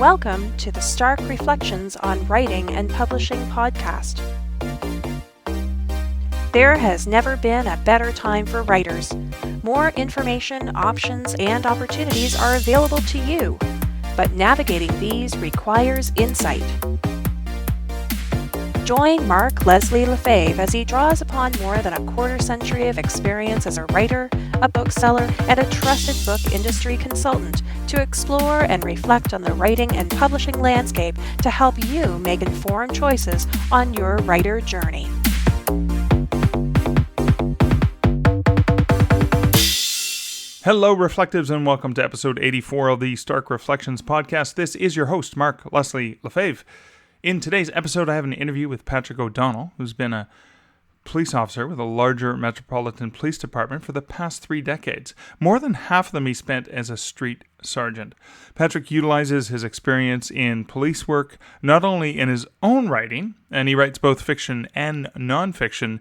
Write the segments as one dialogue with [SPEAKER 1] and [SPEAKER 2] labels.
[SPEAKER 1] Welcome to the Stark Reflections on Writing and Publishing podcast. There has never been a better time for writers. More information, options, and opportunities are available to you, but navigating these requires insight. Join Mark Leslie Lefebvre as he draws upon more than a quarter century of experience as a writer, a bookseller, and a trusted book industry consultant to explore and reflect on the writing and publishing landscape to help you make informed choices on your writer journey.
[SPEAKER 2] Hello, Reflectives, and welcome to episode 84 of the Stark Reflections podcast. This is your host, Mark Leslie Lefebvre. In today's episode, I have an interview with Patrick O'Donnell, who's been a police officer with a larger metropolitan police department for the past 3 decades. More than half of them he spent as a street sergeant. Patrick utilizes his experience in police work not only in his own writing, and he writes both fiction and nonfiction,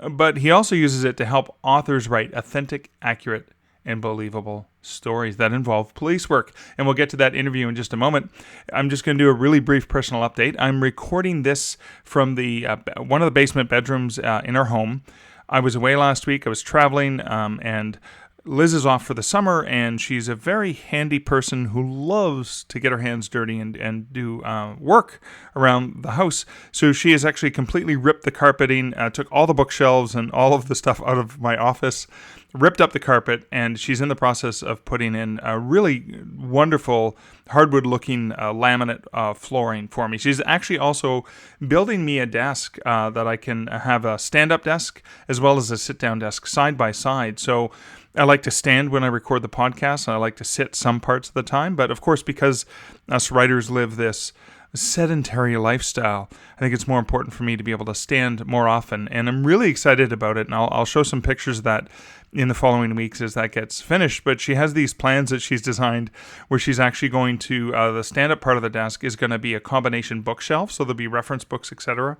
[SPEAKER 2] but he also uses it to help authors write authentic, accurate, and believable stories that involve police work. And we'll get to that interview in just a moment. I'm just going to do a really brief personal update. I'm recording this from the one of the basement bedrooms in our home. I was away last week. I was traveling, and Liz is off for the summer, and she's a very handy person who loves to get her hands dirty and do work around the house. So she has actually completely ripped the carpeting, took all the bookshelves and all of the stuff out of my office, ripped up the carpet, and she's in the process of putting in a really wonderful hardwood-looking laminate flooring for me. She's actually also building me a desk that I can have a stand-up desk as well as a sit-down desk side by side. So I like to stand when I record the podcast, and I like to sit some parts of the time. But of course, because us writers live this sedentary lifestyle, I think it's more important for me to be able to stand more often. And I'm really excited about it, and I'll show some pictures of that in the following weeks as that gets finished. But she has these plans that she's designed where she's actually going to, the stand-up part of the desk is going to be a combination bookshelf, so there'll be reference books, etc.,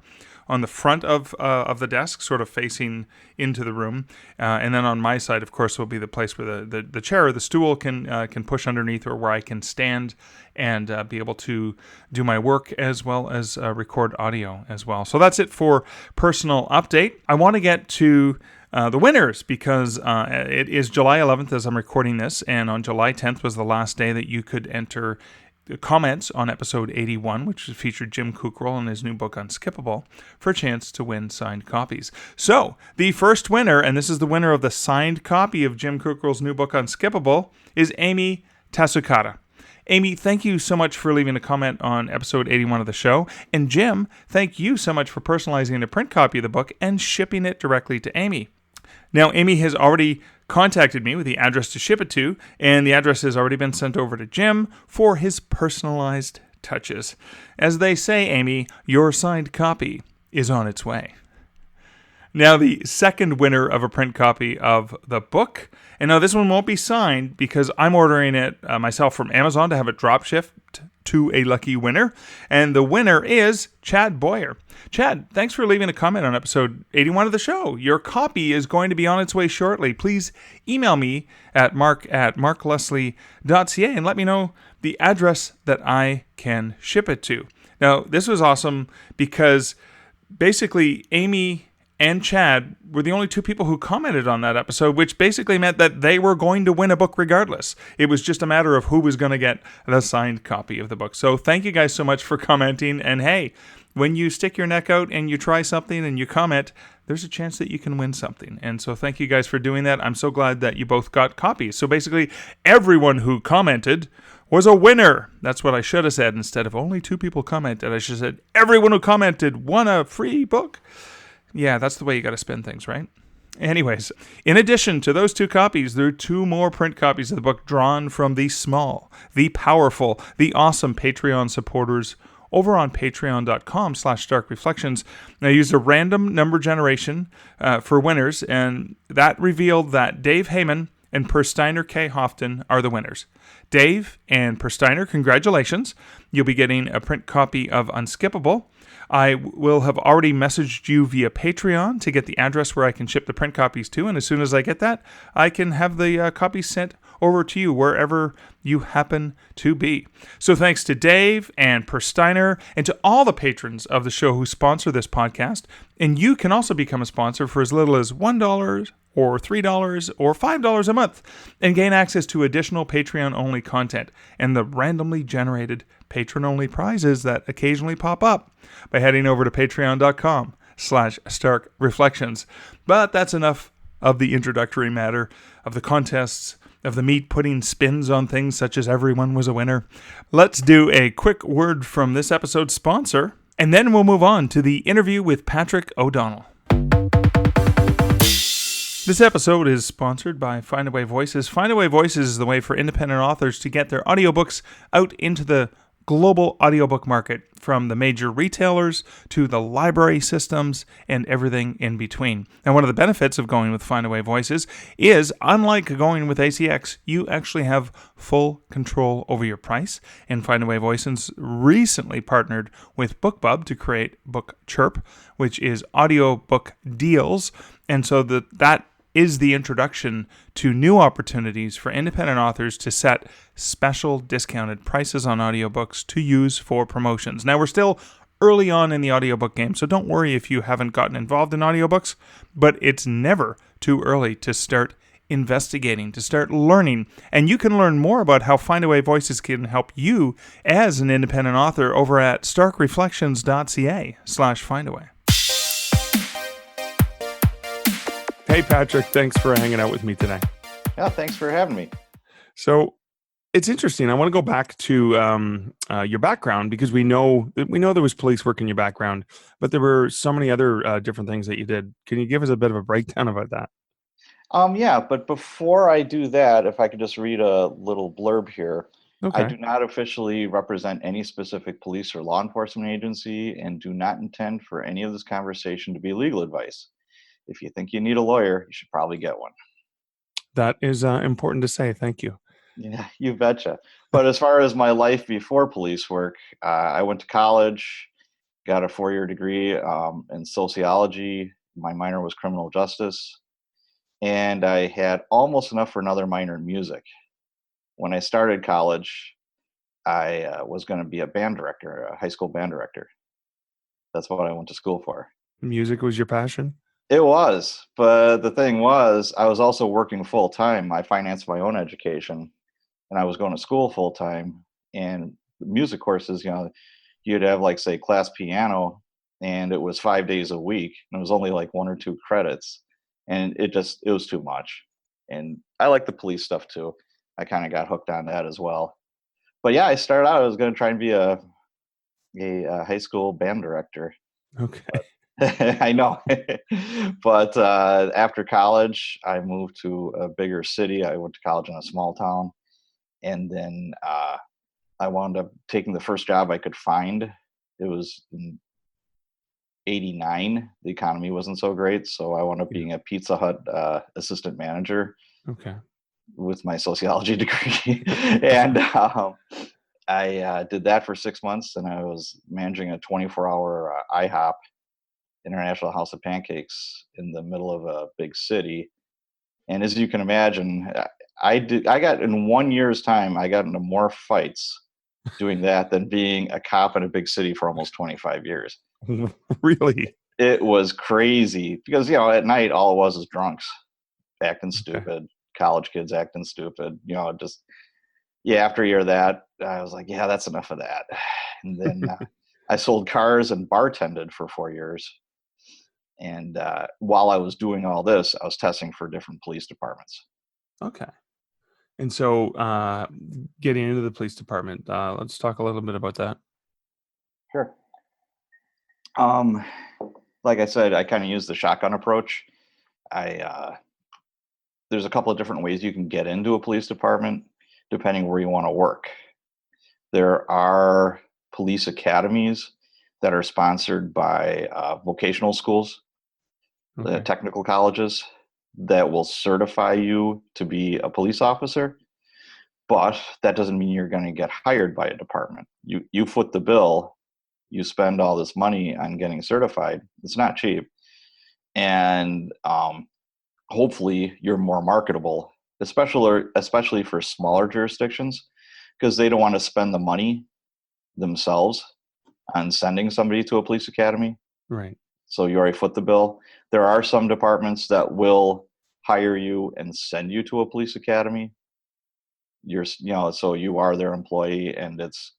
[SPEAKER 2] on the front of the desk, sort of facing into the room. And then on my side, of course, will be the place where the chair or the stool can push underneath, or where I can stand and be able to do my work as well as record audio as well. So that's it for personal update. I want to get to the winners, because it is July 11th as I'm recording this, and on July 10th was the last day that you could enter comments on episode 81, which featured Jim Kukral and his new book Unskippable, for a chance to win signed copies. So the first winner, and this is the winner of the signed copy of Jim Kukral's new book Unskippable, is Amy Tasukata. Amy, thank you so much for leaving a comment on episode 81 of the show. And Jim, thank you so much for personalizing a print copy of the book and shipping it directly to Amy. Now, Amy has already contacted me with the address to ship it to, and the address has already been sent over to Jim for his personalized touches. As they say, Amy, your signed copy is on its way. Now, the second winner of a print copy of the book, and now this one won't be signed because I'm ordering it myself from Amazon to have it drop shipped to a lucky winner, and the winner is Chad Boyer. Chad, thanks for leaving a comment on episode 81 of the show. Your copy is going to be on its way shortly. Please email me at mark@markleslie.ca and let me know the address that I can ship it to. Now, this was awesome because basically Amy and Chad were the only 2 people who commented on that episode, which basically meant that they were going to win a book regardless. It was just a matter of who was going to get the signed copy of the book. So thank you guys so much for commenting. And hey, when you stick your neck out and you try something and you comment, there's a chance that you can win something. And so thank you guys for doing that. I'm so glad that you both got copies. So basically, everyone who commented was a winner. That's what I should have said. Instead of only 2 people commented, I should have said everyone who commented won a free book. Yeah, that's the way you got to spin things, right? Anyways, in addition to those 2 copies, there are 2 more print copies of the book drawn from the small, the powerful, the awesome Patreon supporters over on patreon.com/starkreflections. I used a random number generation for winners, and that revealed that Dave Heyman and Per Steiner K. Houghton are the winners. Dave and Per Steiner, congratulations. You'll be getting a print copy of Unskippable. I will have already messaged you via Patreon to get the address where I can ship the print copies to, and as soon as I get that, I can have the copies sent over to you wherever you happen to be. So thanks to Dave and Per Steiner and to all the patrons of the show who sponsor this podcast. And you can also become a sponsor for as little as $1 or $3 or $5 a month and gain access to additional Patreon-only content and the randomly generated patron-only prizes that occasionally pop up by heading over to patreon.com/starkreflections. But that's enough of the introductory matter, of the contests, of the meat putting spins on things such as everyone was a winner. Let's do a quick word from this episode's sponsor, and then we'll move on to the interview with Patrick O'Donnell. This episode is sponsored by Findaway Voices. Findaway Voices is the way for independent authors to get their audiobooks out into the global audiobook market, from the major retailers to the library systems and everything in between. And one of the benefits of going with Findaway Voices is, unlike going with ACX, you actually have full control over your price. And Findaway Voices recently partnered with BookBub to create Book Chirp, which is audiobook deals. And so that is the introduction to new opportunities for independent authors to set special discounted prices on audiobooks to use for promotions. Now, we're still early on in the audiobook game, so don't worry if you haven't gotten involved in audiobooks, but it's never too early to start investigating, to start learning. And you can learn more about how Findaway Voices can help you as an independent author over at starkreflections.ca/Findaway. Hey, Patrick, thanks for hanging out with me today.
[SPEAKER 3] Yeah, thanks for having me.
[SPEAKER 2] So it's interesting. I want to go back to your background, because we know there was police work in your background, but there were so many other different things that you did. Can you give us a bit of a breakdown about that?
[SPEAKER 3] Yeah, but before I do that, if I could just read a little blurb here.
[SPEAKER 2] Okay.
[SPEAKER 3] I do not officially represent any specific police or law enforcement agency and do not intend for any of this conversation to be legal advice. If you think you need a lawyer, you should probably get one.
[SPEAKER 2] That is important to say. Thank you.
[SPEAKER 3] Yeah, you betcha. But as far as my life before police work, I went to college, got a 4-year degree in sociology. My minor was criminal justice, and I had almost enough for another minor in music. When I started college, I was going to be a band director, a high school band director. That's what I went to school for.
[SPEAKER 2] Music was your passion?
[SPEAKER 3] It was, but the thing was, I was also working full time. I financed my own education, and I was going to school full time. And the music courses, you'd have, like, say, class piano, and it was 5 days a week, and it was only like 1 or 2 credits, and it was too much. And I like the police stuff too. I kind of got hooked on that as well. But yeah, I started out, I was going to try and be a high school band director.
[SPEAKER 2] Okay.
[SPEAKER 3] I know. But after college, I moved to a bigger city. I went to college in a small town. And then I wound up taking the first job I could find. It was in '89. The economy wasn't so great. So I wound up being a Pizza Hut assistant manager.
[SPEAKER 2] Okay.
[SPEAKER 3] With my sociology degree. And I did that for 6 months, and I was managing a 24-hour IHOP, International House of Pancakes, in the middle of a big city. And as you can imagine, I got, in 1 year's time, I got into more fights doing that than being a cop in a big city for almost 25 years.
[SPEAKER 2] Really?
[SPEAKER 3] It was crazy because, at night, all it was is drunks acting stupid, college kids acting stupid, after a year of that, I was like, yeah, that's enough of that. And then I sold cars and bartended for 4 years. And while I was doing all this, I was testing for different police departments.
[SPEAKER 2] Okay. And so getting into the police department, let's talk a little bit about that.
[SPEAKER 3] Sure. Like I said, I kind of use the shotgun approach. There's a couple of different ways you can get into a police department, depending where you want to work. There are police academies that are sponsored by vocational schools, the technical colleges, that will certify you to be a police officer. But that doesn't mean you're going to get hired by a department. You foot the bill. You spend all this money on getting certified. It's not cheap. And hopefully you're more marketable especially for smaller jurisdictions, because they don't want to spend the money themselves on sending somebody to a police academy.
[SPEAKER 2] Right.
[SPEAKER 3] So you already foot the bill. There are some departments that will hire you and send you to a police academy. So you are their employee, and it's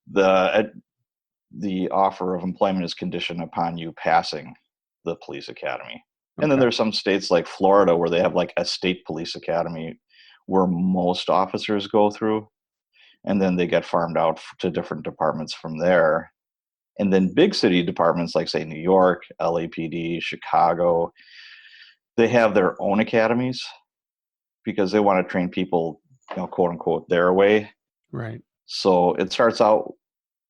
[SPEAKER 3] the offer of employment is conditioned upon you passing the police academy. And then
[SPEAKER 2] Okay.
[SPEAKER 3] there's some states like Florida where they have like a state police academy where most officers go through, and then they get farmed out to different departments from there. And then big city departments like, say, New York, LAPD, Chicago, they have their own academies because they want to train people, quote unquote, their way.
[SPEAKER 2] Right.
[SPEAKER 3] So it starts out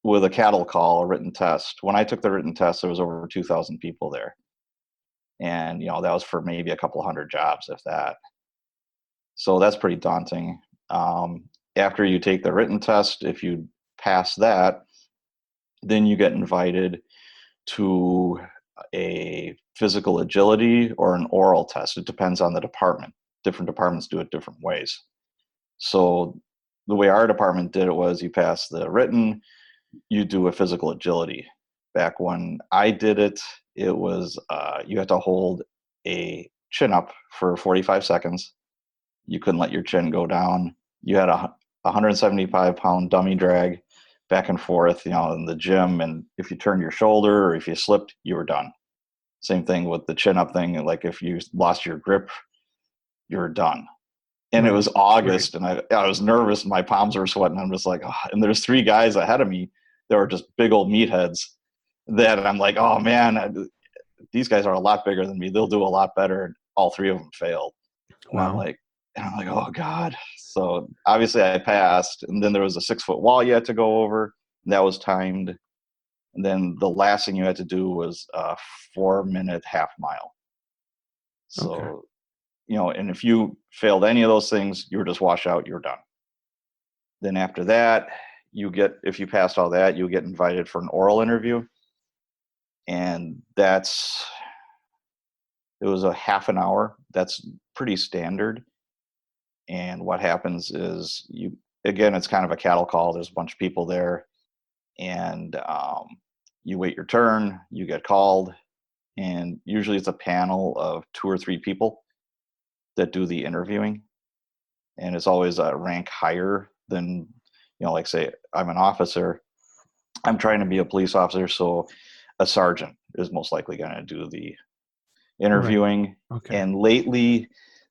[SPEAKER 3] with a cattle call, a written test. When I took the written test, there was over 2,000 people there. And, that was for maybe a couple hundred jobs, if that. So that's pretty daunting. After you take the written test, if you pass that, then you get invited to a physical agility or an oral test. It depends on the department. Different departments do it different ways. So the way our department did it was you pass the written, you do a physical agility. Back when I did it, it was you had to hold a chin up for 45 seconds. You couldn't let your chin go down. You had a 175-pound dummy drag back and forth, in the gym. And if you turned your shoulder or if you slipped, you were done. Same thing with the chin up thing. Like if you lost your grip, you're done. And it was August, and I was nervous. My palms were sweating. I'm just like, oh. And there's 3 guys ahead of me that were just big old meatheads that I'm like, oh man, these guys are a lot bigger than me. They'll do a lot better. And all 3 of them failed. And
[SPEAKER 2] Wow.
[SPEAKER 3] I'm like, oh God. So obviously I passed, and then there was a 6-foot wall you had to go over, and that was timed. And then the last thing you had to do was a 4-minute half mile. So,
[SPEAKER 2] Okay.
[SPEAKER 3] and if you failed any of those things, you were just washed out, you're done. Then after that, if you passed all that, you get invited for an oral interview. And it was a half an hour. That's pretty standard. And what happens is it's kind of a cattle call. There's a bunch of people there, and you wait your turn, you get called, and usually it's a panel of 2 or 3 people that do the interviewing. And it's always a rank higher than, like say I'm an officer, I'm trying to be a police officer. So a sergeant is most likely going to do the interviewing.
[SPEAKER 2] Right. Okay.
[SPEAKER 3] And lately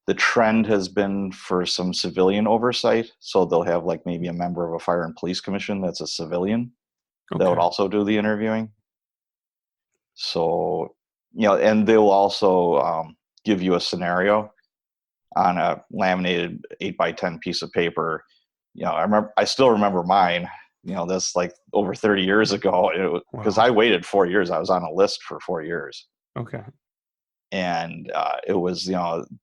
[SPEAKER 3] the trend has been for some civilian oversight. So they'll have like maybe a member of a fire and police commission that's a civilian that would also do the interviewing. So, and they'll also give you a scenario on a laminated 8x10 piece of paper. I still remember mine, that's like over 30 years ago, because I waited 4 years. I was on a list for 4 years.
[SPEAKER 2] Okay.
[SPEAKER 3] And it was,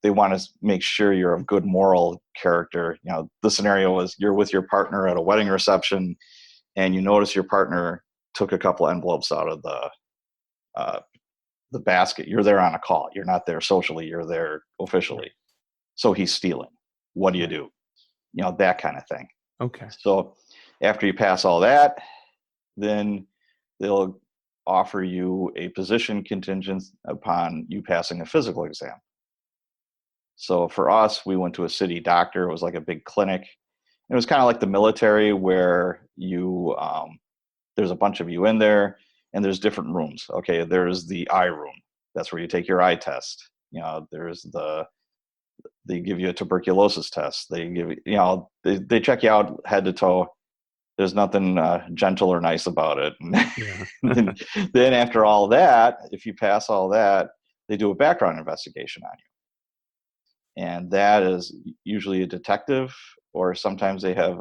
[SPEAKER 3] they want to make sure you're of good moral character. The scenario was you're with your partner at a wedding reception, and you notice your partner took a couple envelopes out of the basket. You're there on a call. You're not there socially. You're there officially. So he's stealing. What do you do? That kind of thing.
[SPEAKER 2] Okay.
[SPEAKER 3] So after you pass all that, then they'll offer you a position contingent upon you passing a physical exam. So for us, we went to a city doctor. It was like a big clinic. It was kind of like the military where there's a bunch of you in there, and there's different rooms. Okay, there's the eye room. That's where you take your eye test. There's they give you a tuberculosis test. They give they check you out head to toe. There's nothing gentle or nice about it.
[SPEAKER 2] Yeah.
[SPEAKER 3] then after all that, if you pass all that, they do a background investigation on you. And that is usually a detective, or sometimes they have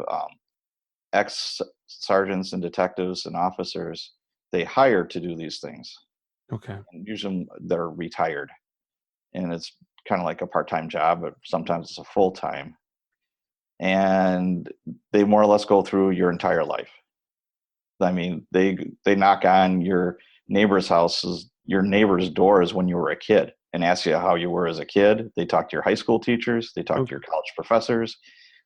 [SPEAKER 3] ex-sergeants and detectives and officers they hire to do these things.
[SPEAKER 2] Okay.
[SPEAKER 3] And usually they're retired. And it's kind of like a part-time job, but sometimes it's a full-time. And they more or less go through your entire life. I mean, they knock on your neighbor's houses, your neighbor's doors when you were a kid, and ask you how you were as a kid. They talk to your high school teachers. They talk to your college professors.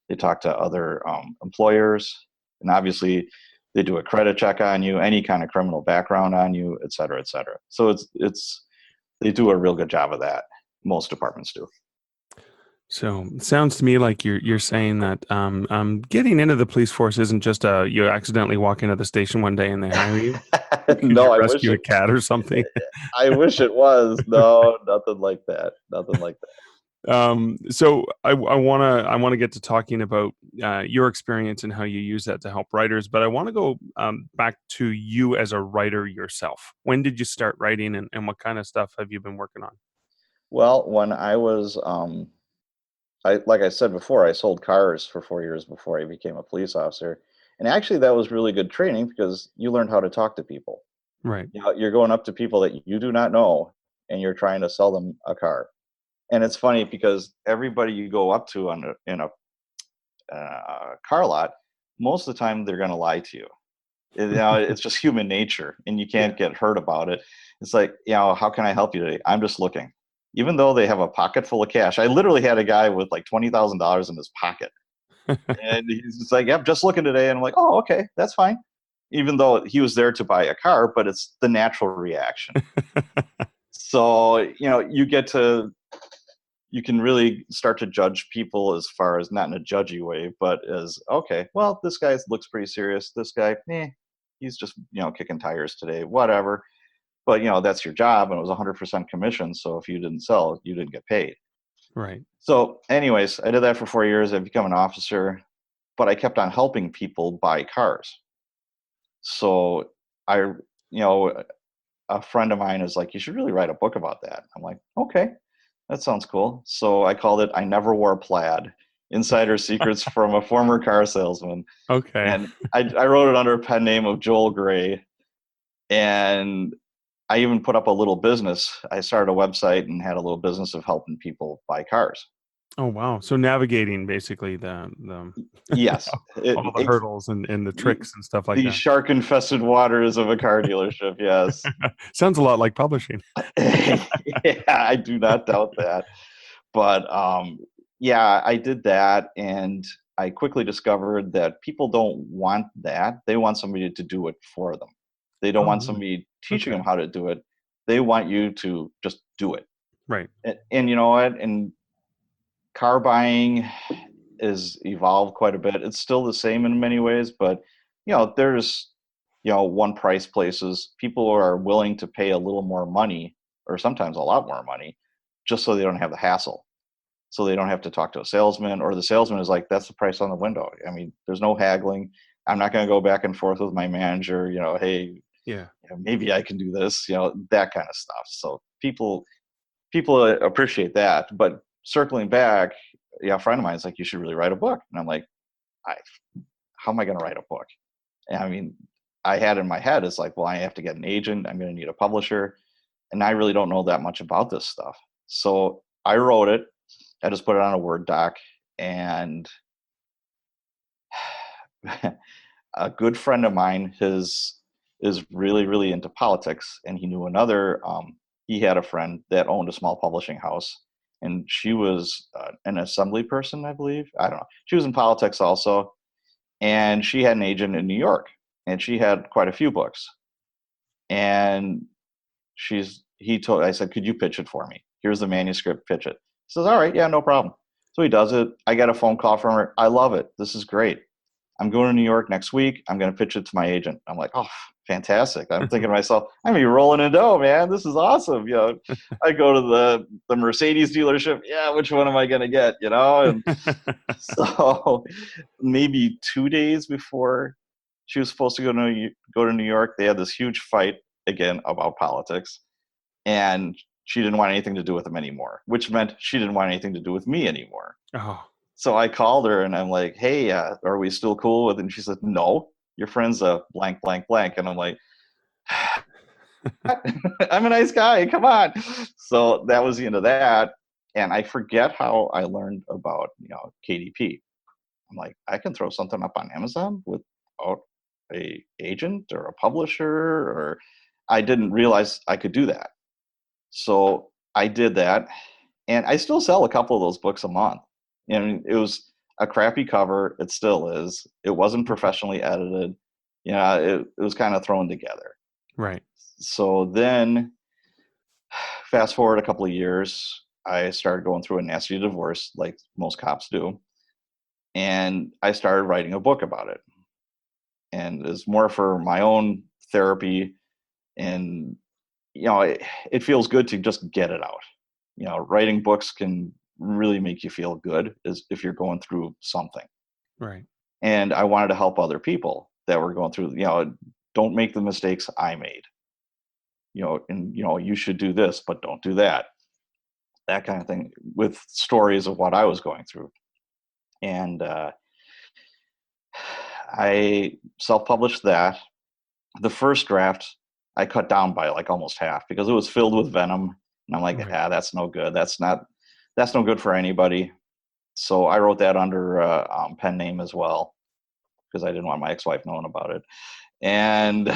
[SPEAKER 3] They talk to other employers. And obviously, they do a credit check on you, any kind of criminal background on you, et cetera, et cetera. So they do a real good job of that. Most departments do.
[SPEAKER 2] So it sounds to me like you're saying that getting into the police force isn't just you accidentally walk into the station one day and they hire you.
[SPEAKER 3] No,
[SPEAKER 2] You
[SPEAKER 3] I wish
[SPEAKER 2] rescue a
[SPEAKER 3] it.
[SPEAKER 2] cat or something.
[SPEAKER 3] I wish it was. No, nothing like that. Nothing like that.
[SPEAKER 2] So I wanna get to talking about your experience and how you use that to help writers, but I want to go back to you as a writer yourself. When did you start writing, and what kind of stuff have you been working on?
[SPEAKER 3] Well, when I was, like I said before, I sold cars for 4 years before I became a police officer, and actually that was really good training because you learned how to talk to people.
[SPEAKER 2] Right.
[SPEAKER 3] You know, you're going up to people that you do not know, and you're trying to sell them a car. And it's funny because everybody you go up to in a car lot, most of the time they're going to lie to you. You know, it's just human nature, and you can't get hurt about it. It's like, how can I help you today? I'm just looking. Even though they have a pocket full of cash, I literally had a guy with like $20,000 in his pocket, and he's just like, "Yep, just looking today." And I'm like, "Oh, okay, that's fine." Even though he was there to buy a car, but it's the natural reaction. So you can really start to judge people as far as not in a judgy way, but as, okay, well, this guy looks pretty serious. This guy, he's just, kicking tires today, whatever. But, that's your job, and it was 100% commission. So if you didn't sell, you didn't get paid.
[SPEAKER 2] Right.
[SPEAKER 3] So anyways, I did that for 4 years. I became an officer, but I kept on helping people buy cars. So a friend of mine is like, you should really write a book about that. I'm like, okay. That sounds cool. So I called it I Never Wore Plaid, Insider Secrets from a Former Car Salesman.
[SPEAKER 2] Okay.
[SPEAKER 3] And I wrote it under a pen name of Joel Gray. And I even put up a little business. I started a website and had a little business of helping people buy cars.
[SPEAKER 2] Oh wow! So navigating basically the
[SPEAKER 3] Yes.
[SPEAKER 2] all the hurdles and the tricks and stuff like
[SPEAKER 3] The
[SPEAKER 2] that.
[SPEAKER 3] shark-infested waters of a car dealership, yes.
[SPEAKER 2] Sounds a lot like publishing.
[SPEAKER 3] Yeah, I do not doubt that. But yeah, I did that, and I quickly discovered that people don't want that. They want somebody to do it for them. They don't
[SPEAKER 2] Oh,
[SPEAKER 3] want
[SPEAKER 2] really?
[SPEAKER 3] somebody teaching
[SPEAKER 2] Okay.
[SPEAKER 3] them how to do it. They want you to just do it.
[SPEAKER 2] Right.
[SPEAKER 3] And you know what? And car buying is evolved quite a bit. It's still the same in many ways, but there's one price places. People are willing to pay a little more money, or sometimes a lot more money, just so they don't have the hassle. So they don't have to talk to a salesman, or the salesman is like, that's the price on the window. I mean, there's no haggling. I'm not going to go back and forth with my manager, hey,
[SPEAKER 2] Yeah.
[SPEAKER 3] maybe I can do this, that kind of stuff. So people appreciate that. But circling back, a friend of mine is like, you should really write a book. And I'm like, how am I going to write a book? And I mean, I had in my head, it's like, well, I have to get an agent. I'm going to need a publisher. And I really don't know that much about this stuff. So I wrote it. I just put it on a Word doc, and a good friend of mine is really, really into politics, and he knew another. He had a friend that owned a small publishing house, and she was an assembly person, I believe. I don't know. She was in politics also, and she had an agent in New York, and she had quite a few books. And I said, could you pitch it for me? Here's the manuscript, pitch it. He says, all right, yeah, no problem. So he does it. I get a phone call from her. I love it. This is great. I'm going to New York next week. I'm going to pitch it to my agent. I'm like, oh, fantastic. I'm thinking to myself, I'm going to be rolling in dough, man. This is awesome. I go to the Mercedes dealership. Yeah, which one am I going to get? And so maybe 2 days before she was supposed to go to New York, they had this huge fight again about politics. And she didn't want anything to do with him anymore, which meant she didn't want anything to do with me anymore.
[SPEAKER 2] Oh.
[SPEAKER 3] So I called her and I'm like, hey, are we still cool with it? And she said, no, your friend's a blank, blank, blank. And I'm like, I'm a nice guy. Come on. So that was the end of that. And I forget how I learned about, KDP. I'm like, I can throw something up on Amazon without a agent or a publisher, or I didn't realize I could do that. So I did that, and I still sell a couple of those books a month. And it was a crappy cover. It still is. It wasn't professionally edited. It was kind of thrown together.
[SPEAKER 2] Right.
[SPEAKER 3] So then, fast forward a couple of years, I started going through a nasty divorce, like most cops do, and I started writing a book about it. And it's more for my own therapy, and it feels good to just get it out. Writing books can really make you feel good as if you're going through something.
[SPEAKER 2] Right.
[SPEAKER 3] And I wanted to help other people that were going through, don't make the mistakes I made. And you should do this, but don't do that. That kind of thing, with stories of what I was going through. And I self-published that. The first draft I cut down by like almost half because it was filled with venom. And I'm like,
[SPEAKER 2] Right.
[SPEAKER 3] that's no good. That's no good for anybody. So I wrote that under pen name as well because I didn't want my ex-wife knowing about it. And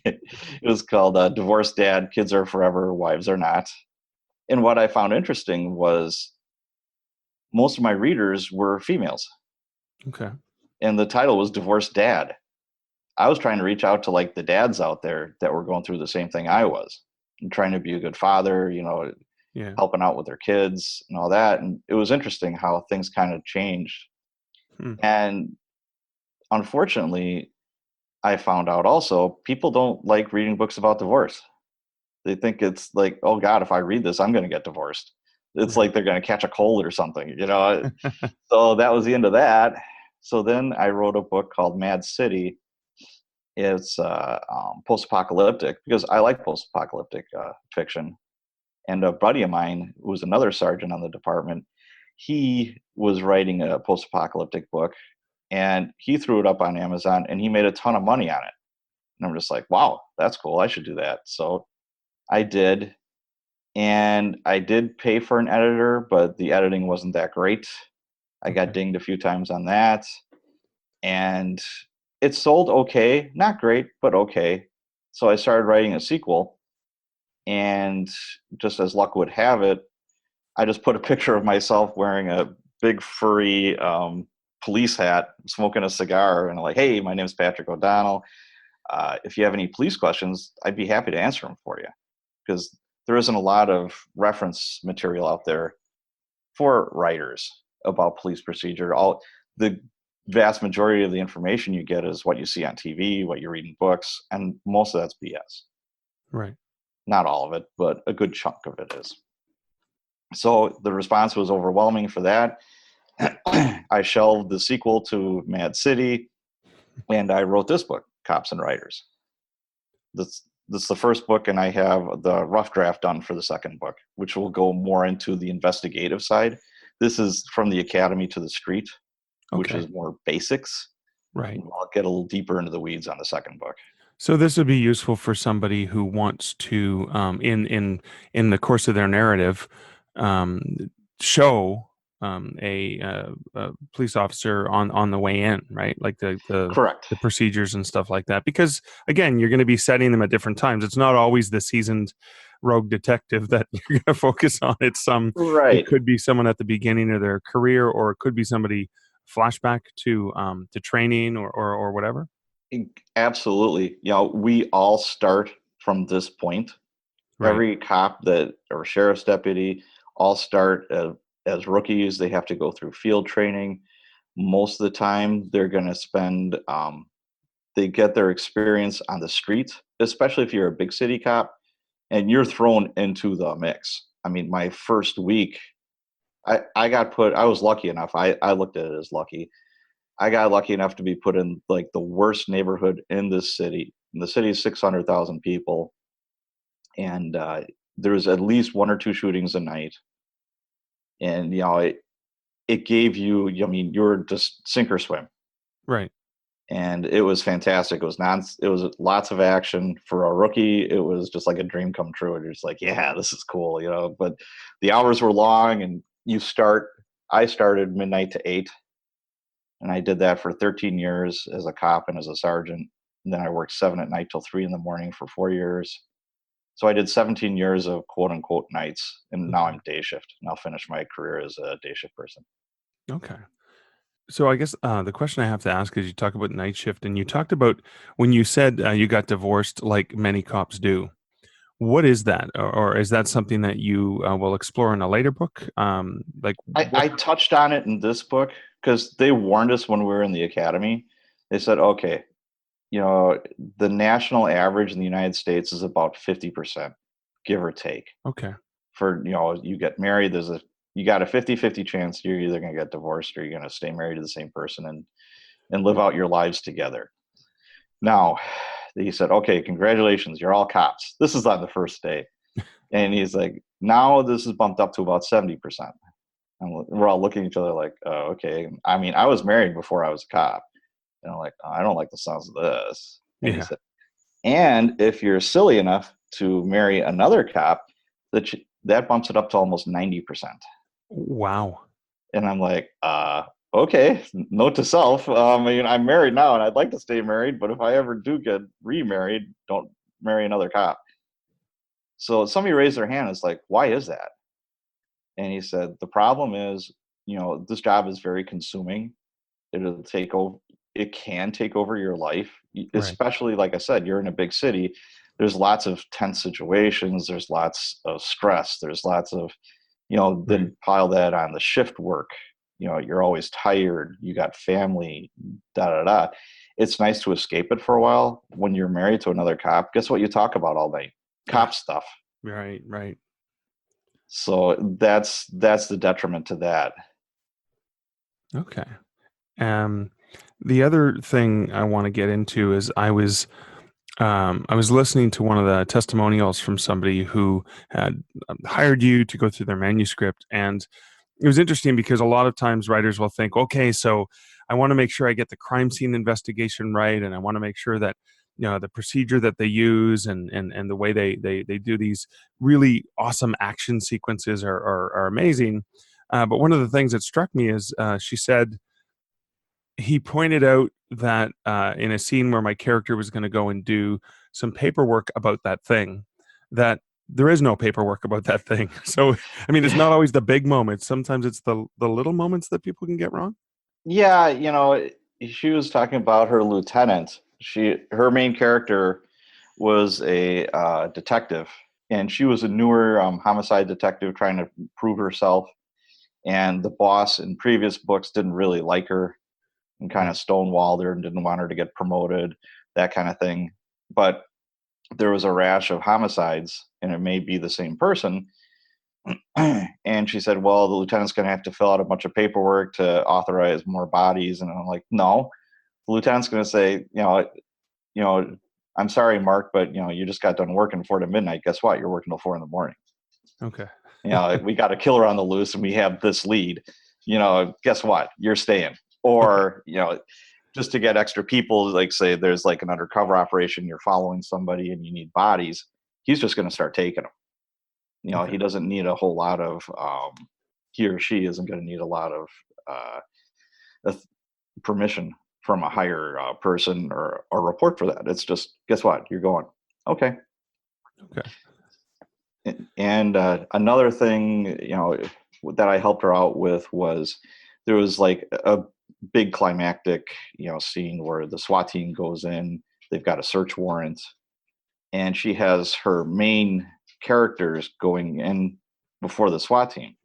[SPEAKER 3] it was called Divorced Dad, Kids Are Forever, Wives Are Not. And what I found interesting was most of my readers were females.
[SPEAKER 2] Okay.
[SPEAKER 3] And the title was Divorced Dad. I was trying to reach out to like the dads out there that were going through the same thing I was, and trying to be a good father,
[SPEAKER 2] Yeah.
[SPEAKER 3] helping out with their kids and all that. And it was interesting how things kind of changed.
[SPEAKER 2] Hmm.
[SPEAKER 3] And unfortunately, I found out also people don't like reading books about divorce. They think it's like, oh God, if I read this, I'm going to get divorced. It's
[SPEAKER 2] Right.
[SPEAKER 3] like they're going to catch a cold or something. So that was the end of that. So then I wrote a book called Mad City. It's post-apocalyptic because I like post-apocalyptic fiction. And a buddy of mine, who was another sergeant on the department, he was writing a post-apocalyptic book, and he threw it up on Amazon, and he made a ton of money on it. And I'm just like, wow, that's cool. I should do that. So I did, and I did pay for an editor, but the editing wasn't that great. I got
[SPEAKER 2] Okay.
[SPEAKER 3] dinged a few times on that, and it sold okay, not great, but okay. So I started writing a sequel, and just as luck would have it, I just put a picture of myself wearing a big furry police hat, smoking a cigar, and like, hey, my name's Patrick O'Donnell. If you have any police questions, I'd be happy to answer them for you, because there isn't a lot of reference material out there for writers about police procedure. All the vast majority of the information you get is what you see on TV, what you read in books, and most of that's BS.
[SPEAKER 2] Right.
[SPEAKER 3] Not all of it, but a good chunk of it is. So the response was overwhelming for that. I shelved the sequel to Mad City, and I wrote this book, Cops and Writers. This is the first book, and I have the rough draft done for the second book, which will go more into the investigative side. This is from the academy to the street, which
[SPEAKER 2] Okay.
[SPEAKER 3] is more basics.
[SPEAKER 2] Right.
[SPEAKER 3] I'll get a little deeper into the weeds on the second book.
[SPEAKER 2] So this would be useful for somebody who wants to, in the course of their narrative, um, show a police officer on the way in, right? Like
[SPEAKER 3] Correct.
[SPEAKER 2] the procedures and stuff like that. Because again, you're going to be setting them at different times. It's not always the seasoned rogue detective that you're going to focus on. It
[SPEAKER 3] Right.
[SPEAKER 2] could be someone at the beginning of their career, or it could be somebody flashback to training or whatever.
[SPEAKER 3] Absolutely. We all start from this point.
[SPEAKER 2] Right.
[SPEAKER 3] Every cop that or sheriff's deputy all start as rookies. They have to go through field training. Most of the time, they're going to spend, they get their experience on the street, especially if you're a big city cop and you're thrown into the mix. I mean, my first week, I was lucky enough. I looked at it as lucky. I got lucky enough to be put in like the worst neighborhood in this city. And the city is 600,000 people. And there's at least one or two shootings a night. And, it gave you, I mean, you're just sink or swim.
[SPEAKER 2] Right.
[SPEAKER 3] And it was fantastic. It was lots of action for a rookie. It was just like a dream come true. And you're just like, yeah, this is cool, but the hours were long, and I started midnight to 8, and I did that for 13 years as a cop and as a sergeant. And then I worked 7 at night till 3 in the morning for 4 years. So I did 17 years of quote unquote nights, and now
[SPEAKER 2] Okay.
[SPEAKER 3] I'm day shift, and I'll finish my career as a day shift person.
[SPEAKER 2] Okay. So I guess the question I have to ask is, you talk about night shift, and you talked about when you said you got divorced, like many cops do. What is that, or is that something that you will explore in a later book? Like what?
[SPEAKER 3] I touched on it in this book because they warned us when we were in the academy. They said, okay, the national average in the United States is about 50%, give or take.
[SPEAKER 2] Okay.
[SPEAKER 3] For, you get married, you got a 50-50 chance you're either going to get divorced or you're going to stay married to the same person and live out your lives together. Now, he said, okay, congratulations, you're all cops. This is on the first day. And he's like, now this is bumped up to about 70%. And we're all looking at each other like, oh, okay. I mean, I was married before I was a cop. And I'm like, oh, I don't like the sounds of this. And he
[SPEAKER 2] Yeah.
[SPEAKER 3] said, and if you're silly enough to marry another cop, that bumps it up to almost 90%.
[SPEAKER 2] Wow.
[SPEAKER 3] And I'm like, okay, note to self. I mean, I'm married now and I'd like to stay married, but if I ever do get remarried, don't marry another cop. So somebody raised their hand. It's like, why is that? And he said, the problem is, this job is very consuming. It'll take over, it can take over your life,
[SPEAKER 2] Right.
[SPEAKER 3] especially, like I said, you're in a big city. There's lots of tense situations. There's lots of stress. There's lots of,
[SPEAKER 2] Right.
[SPEAKER 3] then pile that on the shift work. You're always tired. You got family, da da da. It's nice to escape it for a while. When you're married to another cop, guess what you talk about all night?
[SPEAKER 2] Yeah.
[SPEAKER 3] Cop stuff.
[SPEAKER 2] Right. Right.
[SPEAKER 3] So that's the detriment to that.
[SPEAKER 2] Okay. Um, the other thing I want to get into is I was listening to one of the testimonials from somebody who had hired you to go through their manuscript, and it was interesting because a lot of times writers will think, okay, so I want to make sure I get the crime scene investigation right, and I want to make sure that the procedure that they use and the way they do these really awesome action sequences are amazing. But one of the things that struck me is she said he pointed out that in a scene where my character was going to go and do some paperwork about that thing, that there is no paperwork about that thing. So, I mean, it's not always the big moments. Sometimes it's the little moments that people can get wrong.
[SPEAKER 3] Yeah, she was talking about her lieutenant. Her main character was a detective, and she was a newer homicide detective trying to prove herself. And the boss in previous books didn't really like her and kind of
[SPEAKER 2] Right.
[SPEAKER 3] stonewalled her and didn't want her to get promoted, that kind of thing. But there was a rash of homicides, and it may be the same person. And she said, well, the lieutenant's going to have to fill out a bunch of paperwork to authorize more bodies. And I'm like, no, the lieutenant's going to say, you know, I'm sorry, Mark, but you just got done working 4 to midnight. Guess what? You're working till 4 in the morning.
[SPEAKER 2] Okay.
[SPEAKER 3] We got a killer on the loose and we have this lead. Guess what? You're staying.
[SPEAKER 2] Okay.
[SPEAKER 3] Or, just to get extra people, like say there's like an undercover operation, you're following somebody and you need bodies. He's just going to start taking them.
[SPEAKER 2] Okay.
[SPEAKER 3] He doesn't need a whole lot of, he or she isn't going to need a lot of uh, permission from a higher person or a report for that. It's just, guess what? You're going. Okay.
[SPEAKER 2] Okay.
[SPEAKER 3] And another thing, that I helped her out with was there was like a big climactic, scene where the SWAT team goes in. They've got a search warrant, and she has her main characters going in before the SWAT team,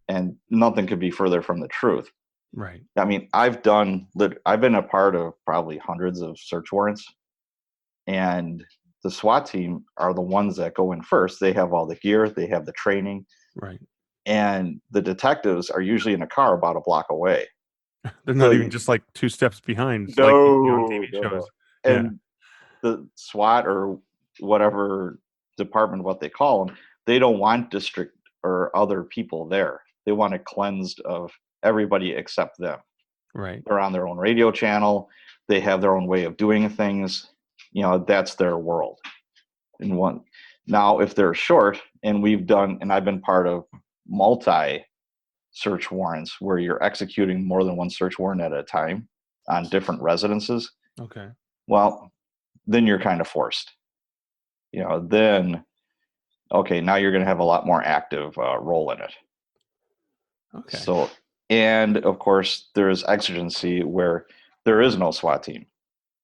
[SPEAKER 3] and nothing could be further from the truth.
[SPEAKER 2] Right.
[SPEAKER 3] I mean, I've been a part of probably hundreds of search warrants, and the SWAT team are the ones that go in first. They have all the gear, they have the training,
[SPEAKER 2] Right.
[SPEAKER 3] and the detectives are usually in a car about a block away.
[SPEAKER 2] They're
[SPEAKER 3] So
[SPEAKER 2] not even just like two steps behind. It's like you see on
[SPEAKER 3] no,
[SPEAKER 2] TV
[SPEAKER 3] no, no.
[SPEAKER 2] shows. Yeah.
[SPEAKER 3] And the SWAT or whatever department, what they call them, they don't want district or other people there. They want it cleansed of everybody except them.
[SPEAKER 2] Right.
[SPEAKER 3] They're on their own radio channel. They have their own way of doing things. That's their world. In one now, if they're short, and I've been part of multi search warrants where you're executing more than one search warrant at a time on different residences.
[SPEAKER 2] Okay.
[SPEAKER 3] Well, then you're kind of forced. then okay, now you're going to have a lot more active role in it.
[SPEAKER 2] Okay.
[SPEAKER 3] So, and of course, there's exigency where there is no SWAT team.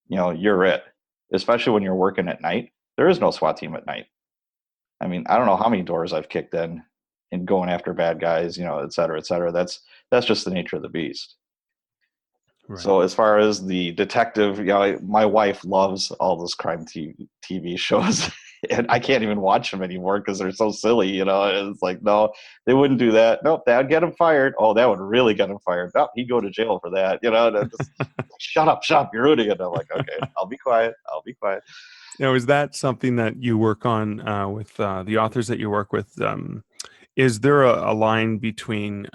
[SPEAKER 3] You're it. Especially when you're working at night, there is no SWAT team at night. I mean, I don't know how many doors I've kicked in going after bad guys, et cetera, et cetera. That's just the nature of the beast.
[SPEAKER 2] Right.
[SPEAKER 3] So as far as the detective, my wife loves all those crime TV shows, and I can't even watch them anymore because they're so silly. It's like, no, they wouldn't do that. Nope, that would get him fired. Oh, that would really get him fired. No, he'd go to jail for that. Just, shut up, you're ruining it. I'm like, okay, I'll be quiet.
[SPEAKER 2] Now, is that something that you work on with the authors that you work with? Is there a line between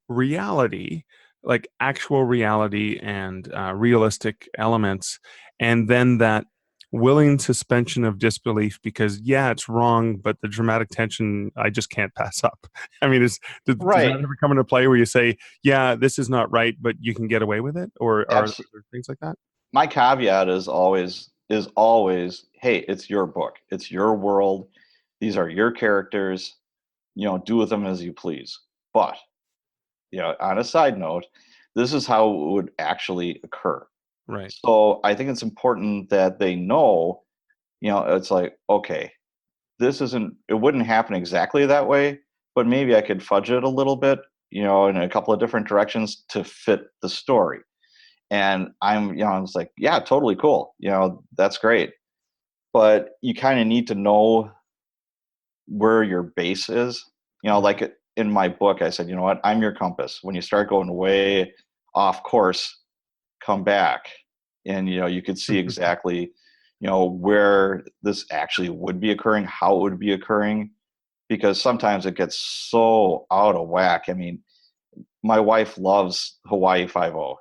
[SPEAKER 2] reality, like actual reality and realistic elements, and then that willing suspension of disbelief because, yeah, it's wrong, but the dramatic tension I just can't pass up? I mean, does that
[SPEAKER 3] Right.
[SPEAKER 2] ever come into play where you say, yeah, this is not right, but you can get away with it? Or are there things like that?
[SPEAKER 3] My caveat is always, hey, it's your book. It's your world. These are your characters. Do with them as you please. But, on a side note, this is how it would actually occur.
[SPEAKER 2] Right.
[SPEAKER 3] So I think it's important that they know, it's like, okay, it wouldn't happen exactly that way, but maybe I could fudge it a little bit, in a couple of different directions to fit the story. And I was like, yeah, totally cool. That's great. But you kind of need to know where your base is. Like in my book, I said, you know what, I'm your compass. When you start going way off course, come back. And, you could see exactly, where this actually would be occurring, how it would be occurring, because sometimes it gets so out of whack. I mean, my wife loves Hawaii Five-0.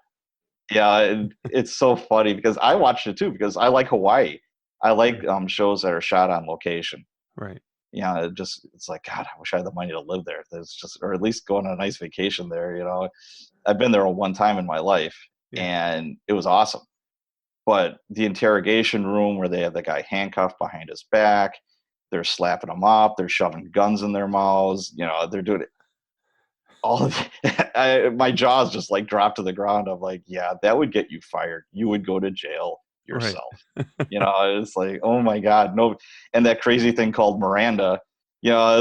[SPEAKER 3] Yeah, and it's so funny because I watched it too because I like Hawaii. I like shows that are shot on location.
[SPEAKER 2] Right.
[SPEAKER 3] Yeah, it's like, God, I wish I had the money to live there. Or at least go on a nice vacation there. I've been there one time in my life, and it was awesome. But the interrogation room where they have the guy handcuffed behind his back, they're slapping him up, they're shoving guns in their mouths. They're doing it. All of my jaws just like dropped to the ground. I'm like, yeah, that would get you fired. You would go to jail yourself.
[SPEAKER 2] Right.
[SPEAKER 3] It's like, oh my God, no. And that crazy thing called Miranda,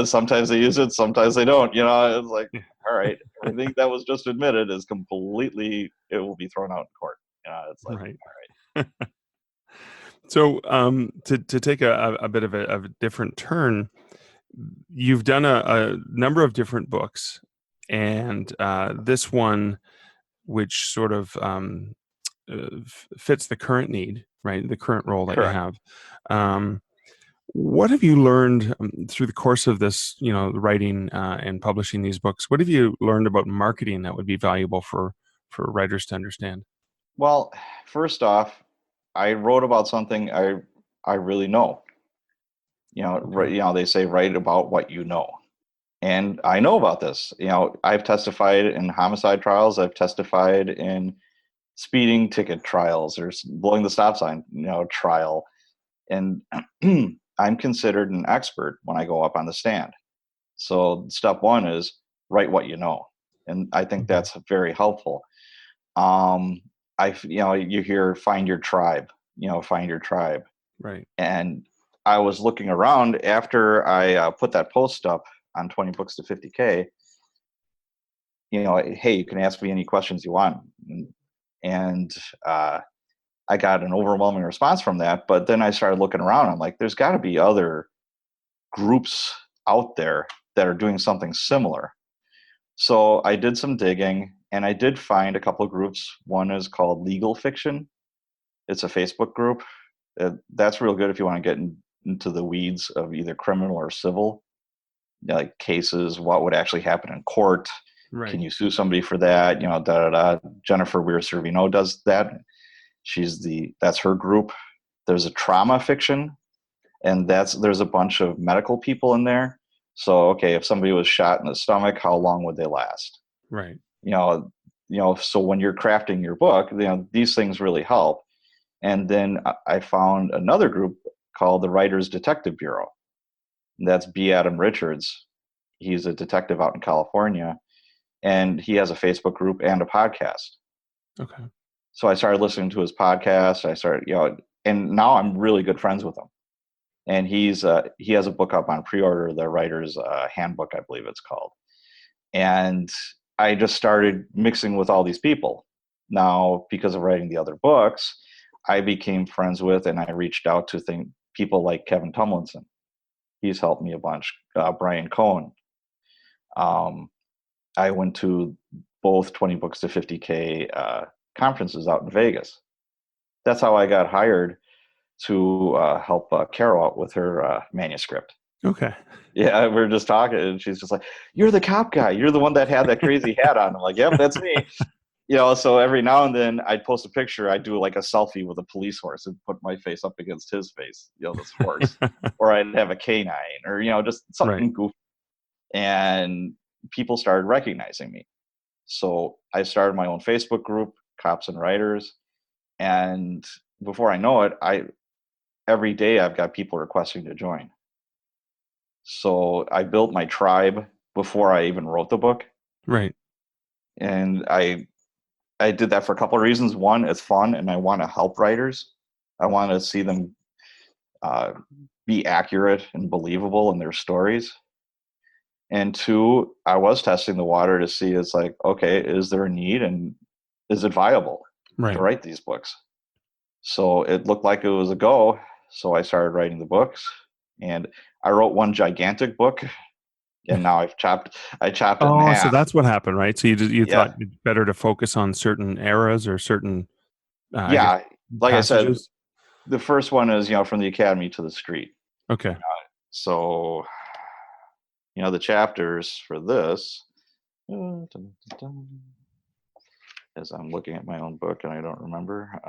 [SPEAKER 3] sometimes they use it, sometimes they don't. It's like, all right, everything that was just admitted is completely, it will be thrown out in court. It's like,
[SPEAKER 2] Right.
[SPEAKER 3] all right.
[SPEAKER 2] So to take a bit of a different turn, you've done a number of different books, and this one, which sort of fits the current need, right? The current role that you
[SPEAKER 3] Correct.
[SPEAKER 2] have. What have you learned through the course of this, writing and publishing these books? What have you learned about marketing that would be valuable for writers to understand?
[SPEAKER 3] Well, first off, I wrote about something I really know.
[SPEAKER 2] Okay.
[SPEAKER 3] They say write about what you know. And I know about this. I've testified in homicide trials. I've testified in speeding ticket trials or blowing the stop sign, trial. And I'm considered an expert when I go up on the stand. So step one is write what you know. And I think that's very helpful. You hear find your tribe, find your tribe.
[SPEAKER 2] Right.
[SPEAKER 3] And I was looking around after I put that post up on 20 books to 50K, hey, you can ask me any questions you want. And I got an overwhelming response from that. But then I started looking around. I'm like, there's got to be other groups out there that are doing something similar. So I did some digging and I did find a couple of groups. One is called Legal Fiction. It's a Facebook group. That's real good if you want to get into the weeds of either criminal or civil, like cases, what would actually happen in court.
[SPEAKER 2] Right.
[SPEAKER 3] Can you sue somebody for that? Jennifer Weir-Servino does that. That's her group. There's a trauma fiction, and there's a bunch of medical people in there. So, okay, if somebody was shot in the stomach, how long would they last?
[SPEAKER 2] Right.
[SPEAKER 3] So when you're crafting your book, these things really help. And then I found another group called the Writers Detective Bureau. And that's B. Adam Richards. He's a detective out in California, and he has a Facebook group and a podcast.
[SPEAKER 2] Okay.
[SPEAKER 3] So I started listening to his podcast. I started, and now I'm really good friends with him. And he has a book up on pre-order, the Writer's Handbook, I believe it's called. And I just started mixing with all these people. Now, because of writing the other books, I became friends with, and I reached out to people like Kevin Tumlinson. He's helped me a bunch. Brian Cohen. I went to both 20 Books to 50K conferences out in Vegas. That's how I got hired to help Carol out with her manuscript.
[SPEAKER 2] Okay.
[SPEAKER 3] Yeah, we were just talking, and she's just like, "You're the cop guy. You're the one that had that crazy hat on." I'm like, "Yep, that's me." So every now and then I'd post a picture. I'd do like a selfie with a police horse and put my face up against his face, this horse. Or I'd have a canine, or, just something goofy. And people started recognizing me. So I started my own Facebook group, Cops and Writers. And before I know it, every day I've got people requesting to join. So I built my tribe before I even wrote the book.
[SPEAKER 2] Right.
[SPEAKER 3] And I did that for a couple of reasons. One, it's fun, and I want to help writers. I want to see them be accurate and believable in their stories. And two, I was testing the water to see, it's like, okay, is there a need, and is it viable to write these books? So it looked like it was a go. So I started writing the books, and I wrote one gigantic book, and now I chopped it in half.
[SPEAKER 2] So that's what happened, right? So you thought it's better to focus on certain eras or certain
[SPEAKER 3] like
[SPEAKER 2] passages?
[SPEAKER 3] I said, the first one is from the academy to the street.
[SPEAKER 2] Okay.
[SPEAKER 3] So the chapters for this, as I'm looking at my own book and I don't remember.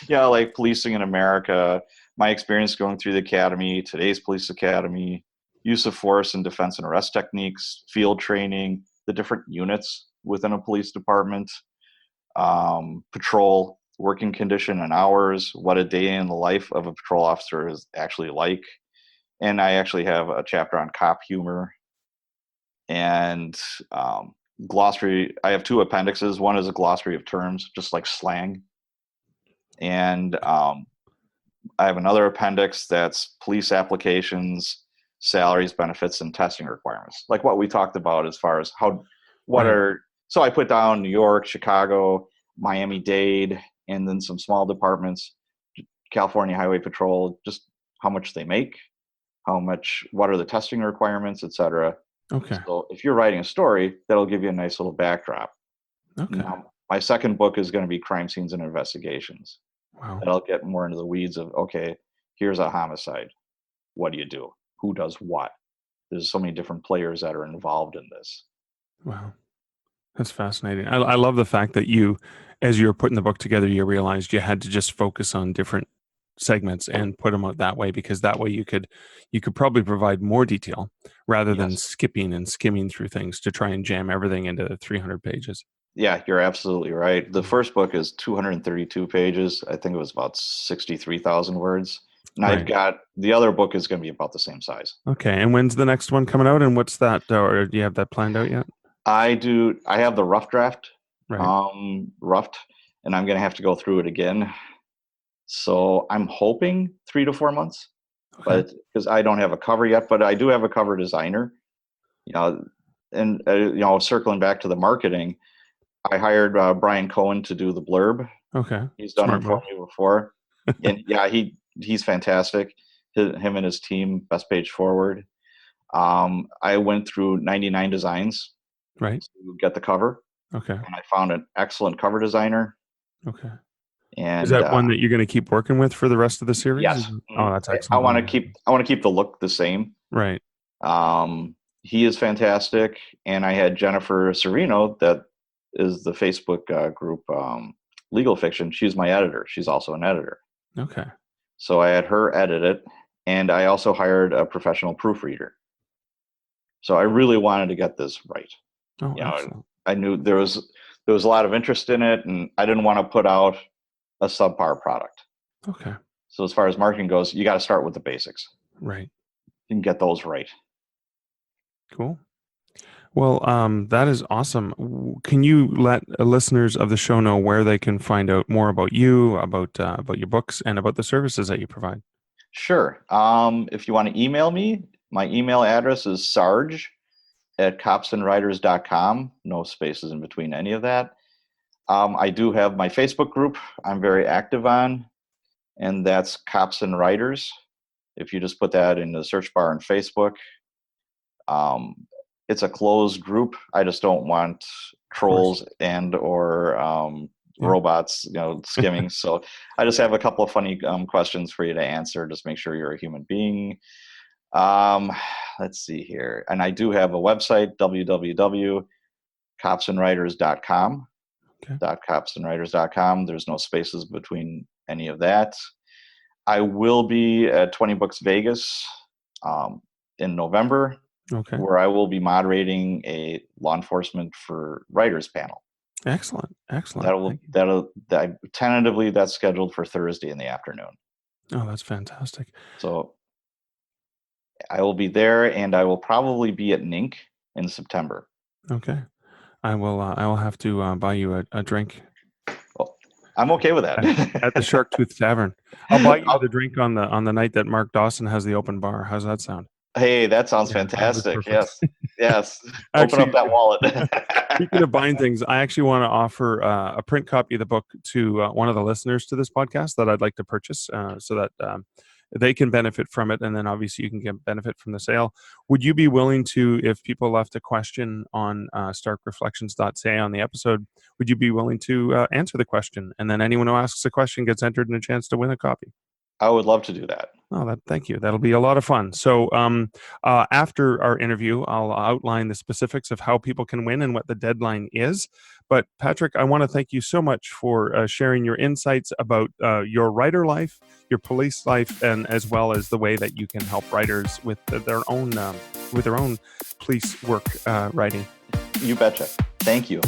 [SPEAKER 3] Like policing in America, my experience going through the academy, today's police academy, use of force and defense and arrest techniques, field training, the different units within a police department, patrol, working condition and hours, what a day in the life of a patrol officer is actually like. And I actually have a chapter on cop humor and glossary. I have two appendixes. One is a glossary of terms, just like slang. And I have another appendix that's police applications, salaries, benefits, and testing requirements. Like what we talked about as far as so I put down New York, Chicago, Miami-Dade, and then some small departments, California Highway Patrol, just how much they make, what are the testing requirements, etc.
[SPEAKER 2] Okay.
[SPEAKER 3] So if you're writing a story, that'll give you a nice little backdrop.
[SPEAKER 2] Okay.
[SPEAKER 3] Now, my second book is going to be crime scenes and investigations.
[SPEAKER 2] Wow.
[SPEAKER 3] That'll get more into the weeds of, okay, here's a homicide. What do you do? Who does what? There's so many different players that are involved in this.
[SPEAKER 2] Wow. That's fascinating. I love the fact that as you were putting the book together, you realized you had to just focus on different segments and put them out that way, because that way you could probably provide more detail rather than skipping and skimming through things to try and jam everything into 300 pages.
[SPEAKER 3] Yeah, you're absolutely right. The first book is 232 pages. I think it was about 63,000 words. And I've got the other book is going to be about the same size.
[SPEAKER 2] Okay. And when's the next one coming out? And what's that? Or do you have that planned out yet?
[SPEAKER 3] I do. I have the rough draft,
[SPEAKER 2] Right.
[SPEAKER 3] and I'm going to have to go through it again. So I'm hoping 3 to 4 months, but because I don't have a cover yet, but I do have a cover designer, and circling back to the marketing, I hired Brian Cohen to do the blurb.
[SPEAKER 2] Okay.
[SPEAKER 3] He's done it for me before. And he's fantastic. Him and his team, best page forward. I went through 99 designs to get the cover.
[SPEAKER 2] Okay.
[SPEAKER 3] And I found an excellent cover designer.
[SPEAKER 2] Okay.
[SPEAKER 3] And
[SPEAKER 2] is that one that you're going to keep working with for the rest of the series?
[SPEAKER 3] Yes.
[SPEAKER 2] Oh, that's excellent.
[SPEAKER 3] I want to keep the look the same.
[SPEAKER 2] Right.
[SPEAKER 3] He is fantastic. And I had Jennifer Serino, that is the Facebook group Legal Fiction. She's my editor. She's also an editor.
[SPEAKER 2] Okay.
[SPEAKER 3] So I had her edit it, and I also hired a professional proofreader. So I really wanted to get this right.
[SPEAKER 2] Oh, excellent.
[SPEAKER 3] I knew there was a lot of interest in it, and I didn't want to put out a subpar product.
[SPEAKER 2] Okay.
[SPEAKER 3] So as far as marketing goes, you got to start with the basics.
[SPEAKER 2] Right.
[SPEAKER 3] You can get those right.
[SPEAKER 2] Cool. Well, that is awesome. Can you let listeners of the show know where they can find out more about you, about your books, and about the services that you provide?
[SPEAKER 3] Sure. If you want to email me, my email address is sarge@copsandwriters.com. No spaces in between any of that. I do have my Facebook group I'm very active on, and that's Cops and Writers. If you just put that in the search bar on Facebook, it's a closed group. I just don't want trolls and or robots, skimming. So I just have a couple of funny questions for you to answer. Just make sure you're a human being. Let's see here. And I do have a website, www.copsandwriters.com.
[SPEAKER 2] Okay.
[SPEAKER 3] .copsandwriters.com. There's no spaces between any of that. I will be at 20 Books Vegas in November, where I will be moderating a law enforcement for writers panel.
[SPEAKER 2] Excellent.
[SPEAKER 3] Tentatively that's scheduled for Thursday in the afternoon.
[SPEAKER 2] Oh, that's fantastic.
[SPEAKER 3] So I will be there, and I will probably be at NINC in September.
[SPEAKER 2] Okay. I will have to buy you a drink.
[SPEAKER 3] Well, I'm okay with that.
[SPEAKER 2] At the Shark Tooth Tavern. I'll buy you the drink on the night that Mark Dawson has the open bar. How's that sound?
[SPEAKER 3] Hey, that sounds fantastic. Yes.
[SPEAKER 2] Actually,
[SPEAKER 3] open up that wallet.
[SPEAKER 2] Speaking of buying things, I actually want to offer a print copy of the book to one of the listeners to this podcast that I'd like to purchase so that they can benefit from it. And then obviously you can get benefit from the sale. Would you be willing to, if people left a question on starkreflections.ca on the episode, would you be willing to answer the question? And then anyone who asks a question gets entered in a chance to win a copy.
[SPEAKER 3] I would love to do that.
[SPEAKER 2] Oh, thank you. That'll be a lot of fun. So after our interview, I'll outline the specifics of how people can win and what the deadline is. But Patrick, I want to thank you so much for sharing your insights about your writer life, your police life, and as well as the way that you can help writers with their own police work writing.
[SPEAKER 3] You betcha. Thank you.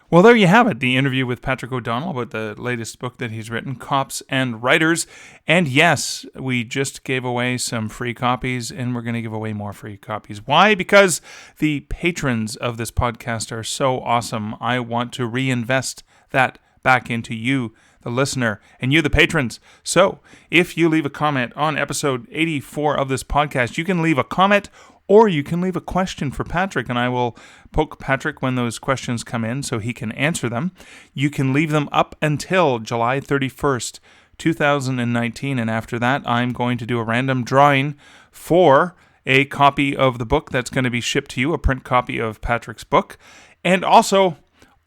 [SPEAKER 2] Well, there you have it, the interview with Patrick O'Donnell about the latest book that he's written, Cops and Writers. And yes, we just gave away some free copies, and we're going to give away more free copies. Why? Because the patrons of this podcast are so awesome. I want to reinvest that back into you, the listener, and you, the patrons. So if you leave a comment on episode 84 of this podcast, you can leave a comment or you can leave a question for Patrick, and I will poke Patrick when those questions come in so he can answer them. You can leave them up until July 31st, 2019, and after that, I'm going to do a random drawing for a copy of the book that's going to be shipped to you, a print copy of Patrick's book, and also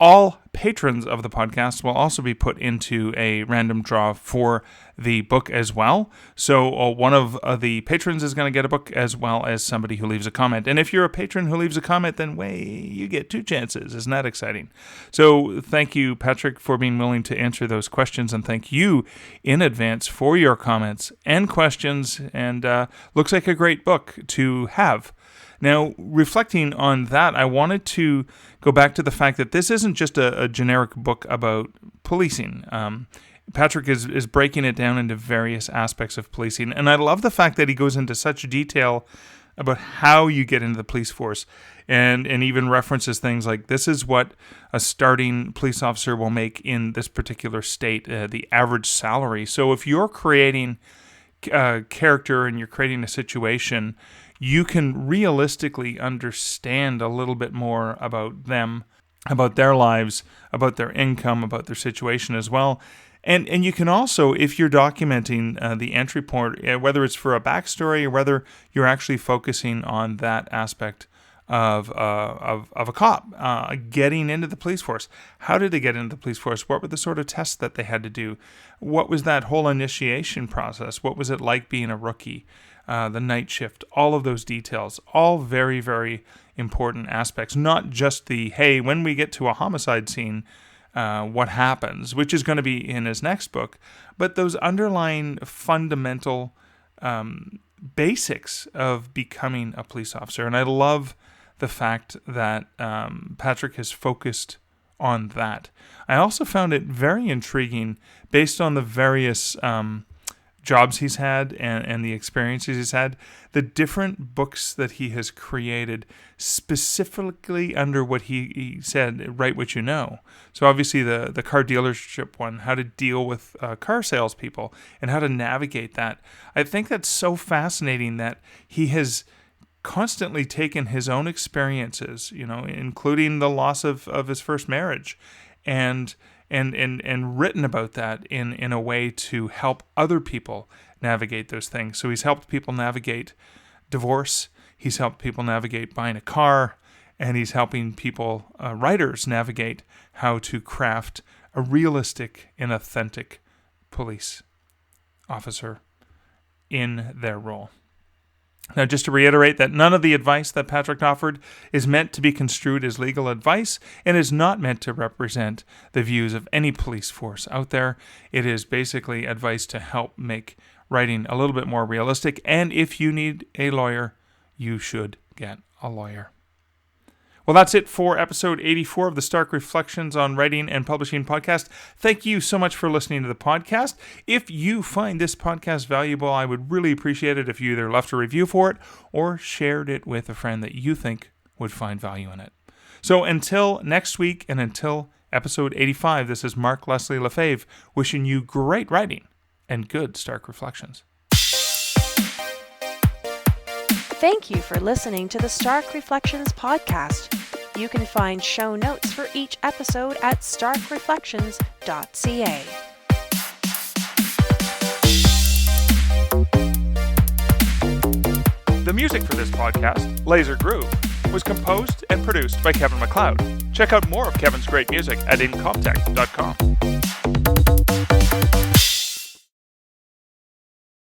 [SPEAKER 2] all patrons of the podcast will also be put into a random draw for the book as well. So one of the patrons is going to get a book as well as somebody who leaves a comment. And if you're a patron who leaves a comment, then you get two chances. Isn't that exciting? So thank you, Patrick, for being willing to answer those questions. And thank you in advance for your comments and questions. And looks like a great book to have. Now, reflecting on that, I wanted to go back to the fact that this isn't just a generic book about policing. Patrick is breaking it down into various aspects of policing, and I love the fact that he goes into such detail about how you get into the police force, and even references things like this is what a starting police officer will make in this particular state, the average salary. So if you're creating a character and you're creating a situation, you can realistically understand a little bit more about them, about their lives, about their income, about their situation as well. And you can also, if you're documenting the entry point, whether it's for a backstory or whether you're actually focusing on that aspect of a cop getting into the police force. How did they get into the police force? What were the sort of tests that they had to do? What was that whole initiation process? What was it like being a rookie? The night shift, all of those details, all very, very important aspects. Not just the, hey, when we get to a homicide scene, what happens, which is going to be in his next book, but those underlying fundamental basics of becoming a police officer. And I love the fact that Patrick has focused on that. I also found it very intriguing based on the various jobs he's had and the experiences he's had, the different books that he has created specifically under what he said, write what you know. So obviously the car dealership one, how to deal with car salespeople and how to navigate that. I think that's so fascinating that he has constantly taken his own experiences, including the loss of his first marriage, and written about that in a way to help other people navigate those things. So he's helped people navigate divorce, he's helped people navigate buying a car, and he's helping people, writers, navigate how to craft a realistic and authentic police officer in their role. Now, just to reiterate that none of the advice that Patrick offered is meant to be construed as legal advice and is not meant to represent the views of any police force out there. It is basically advice to help make writing a little bit more realistic. And if you need a lawyer, you should get a lawyer. Well, that's it for episode 84 of the Stark Reflections on Writing and Publishing podcast. Thank you so much for listening to the podcast. If you find this podcast valuable, I would really appreciate it if you either left a review for it or shared it with a friend that you think would find value in it. So until next week and until episode 85, this is Mark Leslie Lefebvre wishing you great writing and good Stark Reflections.
[SPEAKER 1] Thank you for listening to the Stark Reflections podcast. You can find show notes for each episode at starkreflections.ca.
[SPEAKER 2] The music for this podcast, Laser Groove, was composed and produced by Kevin MacLeod. Check out more of Kevin's great music at incomptech.com.